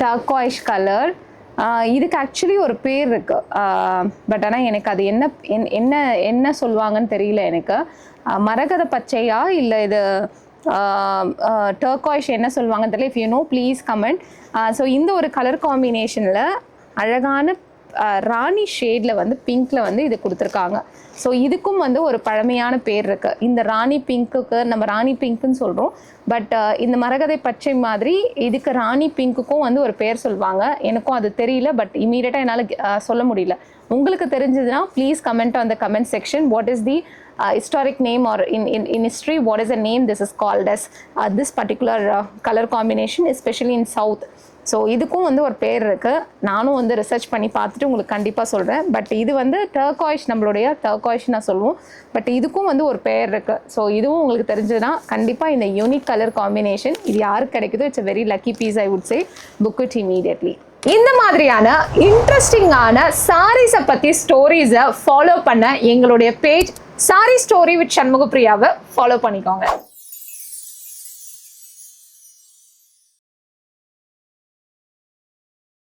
டர்காய்ஷ் colour. இதுக்கு actually ஒரு பேர் இருக்கு, பட் ஆனால் எனக்கு அது என்ன என்ன என்ன சொல்லுவாங்கன்னு தெரியல எனக்கு. மரகத பச்சையா இல்லை இது டர்காய்ஷ் என்ன சொல்லுவாங்கன்னு தெரியல. If you know please comment. So இந்த ஒரு கலர் காம்பினேஷனில் அழகான ராணி ஷேடில் வந்து பிங்க்கில் வந்து இது கொடுத்துருக்காங்க. ஸோ இதுக்கும் வந்து ஒரு பழமையான பேர் இருக்குது. இந்த ராணி பிங்க்குக்கு நம்ம ராணி பிங்க்குன்னு சொல்கிறோம், பட் இந்த மரகதை பச்சை மாதிரி இதுக்கு ராணி பிங்க்குக்கும் வந்து ஒரு பேர் சொல்லுவாங்க. எனக்கும் அது தெரியல, பட் இமீடியட்டாக என்னால் சொல்ல முடியல. உங்களுக்கு தெரிஞ்சதுன்னா please comment on the comment section. What is the historic name, or in history what is the name this is called as this particular color combination, especially in south. So இதுக்கும் வந்து ஒரு பேர் இருக்குது. நானும் வந்து ரிசர்ச் பண்ணி பார்த்துட்டு உங்களுக்கு கண்டிப்பாக சொல்கிறேன். பட் இது வந்து டர்காய்ஷ், நம்மளுடைய டர்காய்ஷ் நான் சொல்லுவோம், பட் இதுக்கும் வந்து ஒரு பேர் இருக்குது. ஸோ இதுவும் உங்களுக்கு தெரிஞ்சதுன்னா கண்டிப்பாக இந்த யூனிக் கலர் காம்பினேஷன் இது யாருக்கு கிடைக்குதோ it's a very lucky piece, I would say. book it immediately. இந்த மாதிரியான இன்ட்ரெஸ்டிங்கான சாரீஸை பற்றி ஸ்டோரிஸை ஃபாலோ பண்ண எங்களுடைய பேஜ் சாரி ஸ்டோரி வித் சண்முகப்பிரியாவை ஃபாலோ பண்ணிக்கோங்க.